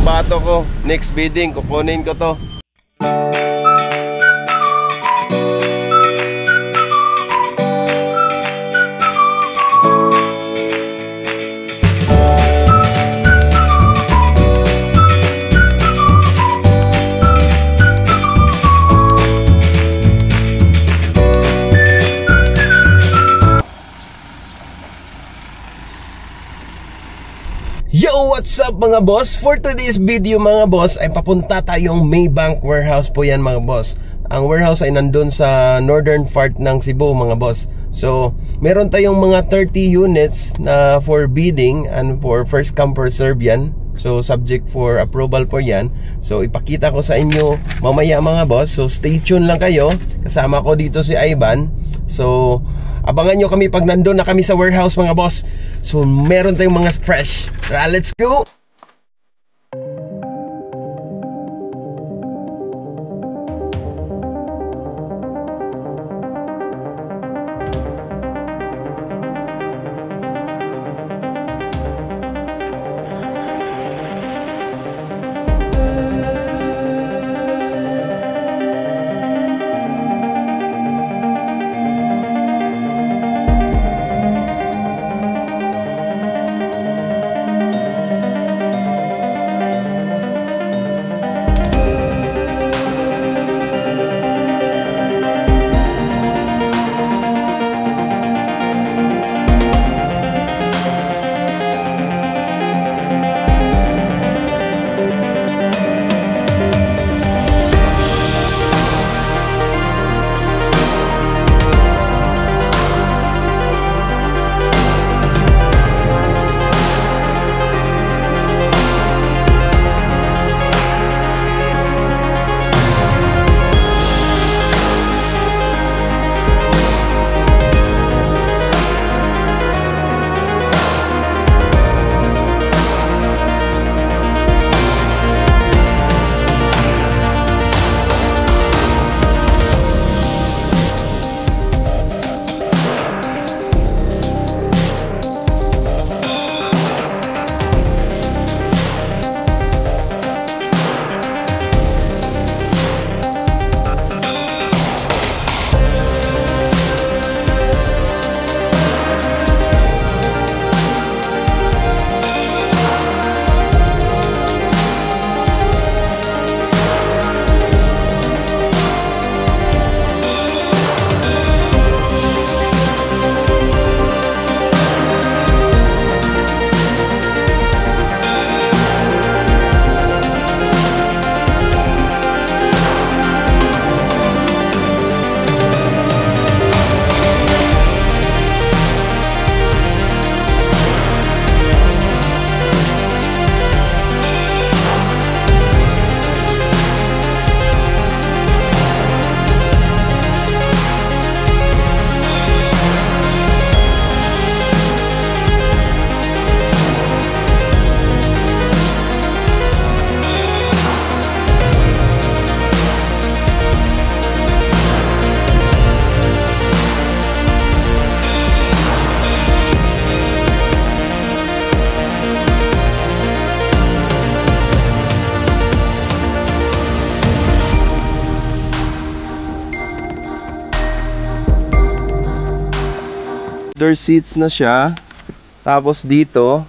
pambato ko. Next bidding, kukunin ko to. Yo, what's up mga boss? For today's video mga boss ay papunta tayong Maybank warehouse po yan mga boss. Ang warehouse ay nandun sa northern part ng Cebu mga boss. So, meron tayong mga 30 units na for bidding and for first come first serve yan. So, subject for approval po yan. So, ipakita ko sa inyo mamaya mga boss. So, stay tuned lang kayo. Kasama ko dito si Ivan. So, abangan nyo kami pag nandun na kami sa warehouse mga boss. So meron tayong mga fresh. Let's go! Leather seats na siya. Tapos dito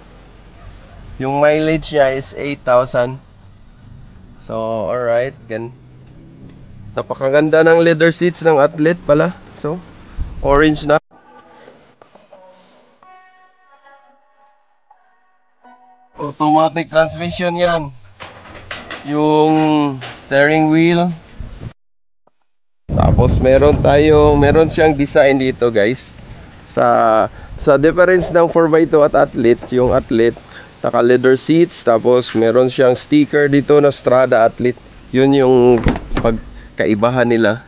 yung mileage niya is 8,000. So alright, napakaganda ng leather seats ng Athlete pala. So orange na. Automatic transmission yan. Yung steering wheel. Tapos meron siyang design dito guys. Sa difference ng 4x2 at Athlete, yung Athlete naka leather seats, tapos meron siyang sticker dito na Strada Athlete. Yun yung pagkaibahan nila.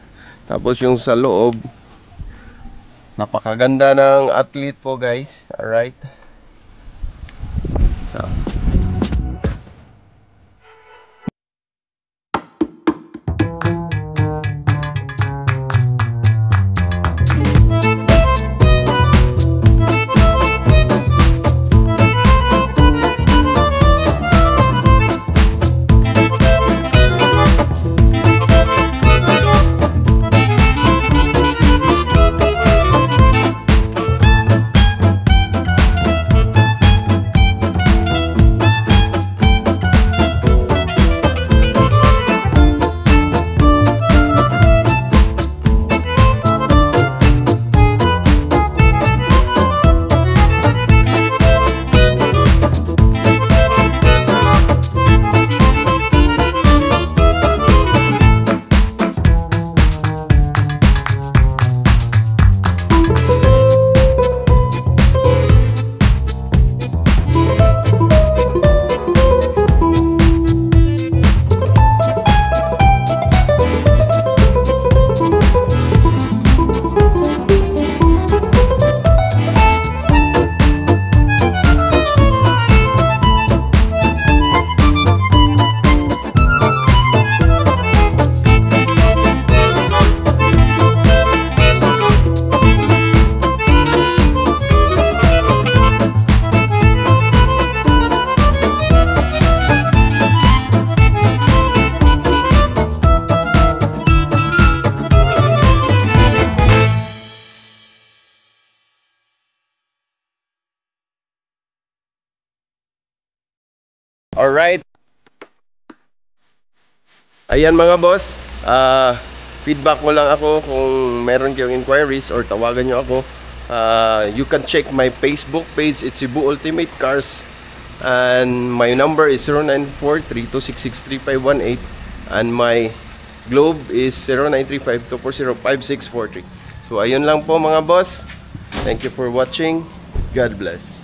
Tapos yung sa loob, napakaganda ng Athlete po guys. Alright. So Alright. Ayan mga boss, feedback mo lang ako kung meron kayong inquiries or tawagan nyo ako. You can check my Facebook page, it's Cebu Ultimate Cars, and my number is 0943-266-3518, and my Globe is 0935-240-5643. So ayun lang po mga boss, thank you for watching, God bless.